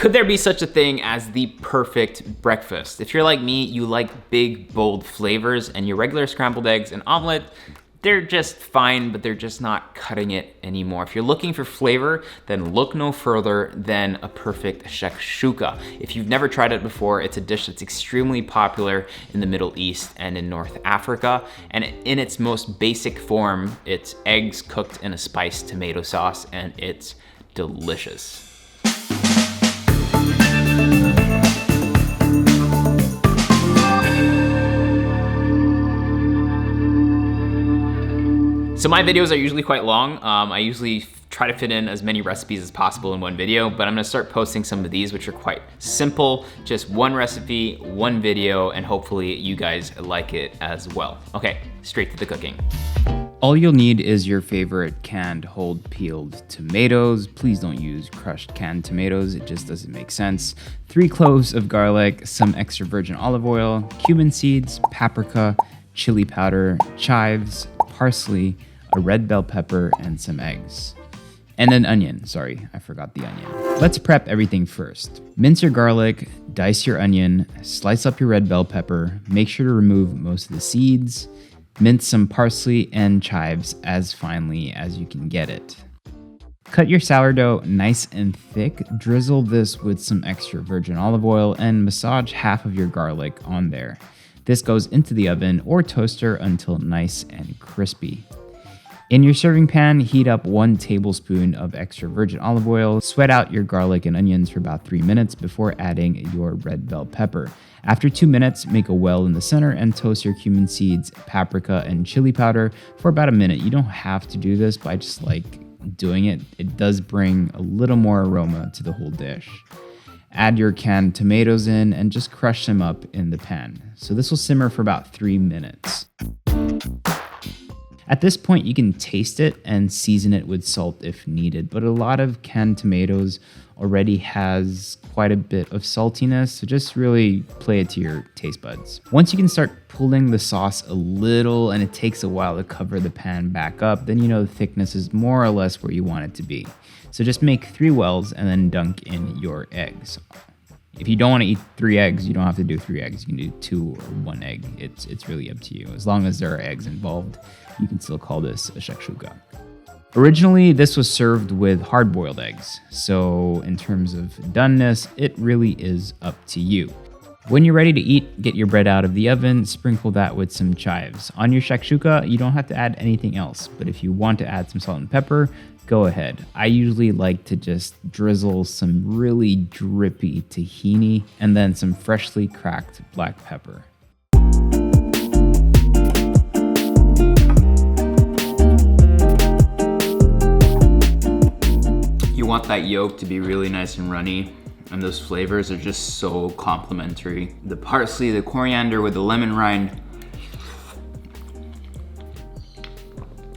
Could there be such a thing as the perfect breakfast? If you're like me, you like big, bold flavors, and your regular scrambled eggs and omelet, they're just fine, but they're just not cutting it anymore. If you're looking for flavor, then look no further than a perfect shakshuka. If you've never tried it before, it's a dish that's extremely popular in the Middle East and in North Africa. And in its most basic form, it's eggs cooked in a spiced tomato sauce, and it's delicious. So my videos are usually quite long. I usually try to fit in as many recipes as possible in one video, but I'm gonna start posting some of these, which are quite simple, just one recipe, one video, and hopefully you guys like it as well. Okay, straight to the cooking. All you'll need is your favorite canned, whole peeled tomatoes. Please don't use crushed canned tomatoes, it just doesn't make sense. 3 cloves of garlic, some extra virgin olive oil, cumin seeds, paprika, chili powder, chives, parsley, a red bell pepper, and some eggs. And an onion, sorry, I forgot the onion. Let's prep everything first. Mince your garlic, dice your onion, slice up your red bell pepper, make sure to remove most of the seeds, mince some parsley and chives as finely as you can get it. Cut your sourdough nice and thick, drizzle this with some extra virgin olive oil, and massage half of your garlic on there. This goes into the oven or toaster until nice and crispy. In your serving pan, heat up 1 tablespoon of extra virgin olive oil. Sweat out your garlic and onions for about 3 minutes before adding your red bell pepper. After 2 minutes, make a well in the center and toast your cumin seeds, paprika, and chili powder for about a minute. You don't have to do this, but I just like doing it. It does bring a little more aroma to the whole dish. Add your canned tomatoes in and just crush them up in the pan. So this will simmer for about 3 minutes. At this point, you can taste it and season it with salt if needed, but a lot of canned tomatoes already has quite a bit of saltiness, so just really play it to your taste buds. Once you can start pulling the sauce a little and it takes a while to cover the pan back up, then you know the thickness is more or less where you want it to be. So just make 3 wells and then dunk in your eggs. If you don't want to eat 3 eggs, you don't have to do 3 eggs. You can do 2 or 1 egg. It's really up to you. As long as there are eggs involved, you can still call this a shakshuka. Originally, this was served with hard-boiled eggs. So in terms of doneness, it really is up to you. When you're ready to eat, get your bread out of the oven, sprinkle that with some chives. On your shakshuka, you don't have to add anything else, but if you want to add some salt and pepper, go ahead. I usually like to just drizzle some really drippy tahini and then some freshly cracked black pepper. You want that yolk to be really nice and runny, and those flavors are just so complementary. The parsley, the coriander with the lemon rind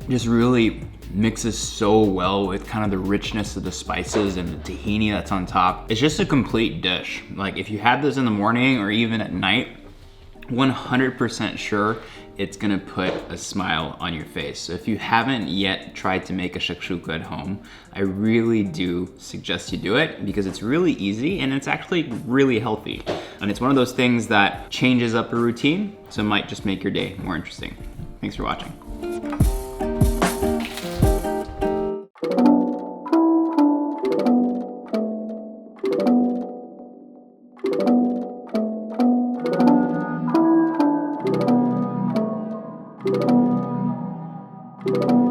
just really mixes so well with kind of the richness of the spices and the tahini that's on top. It's just a complete dish. Like if you had this in the morning or even at night, 100% sure it's gonna put a smile on your face. So if you haven't yet tried to make a shakshuka at home, I really do suggest you do it because it's really easy and it's actually really healthy. And it's one of those things that changes up a routine, so it might just make your day more interesting. Thanks for watching. You.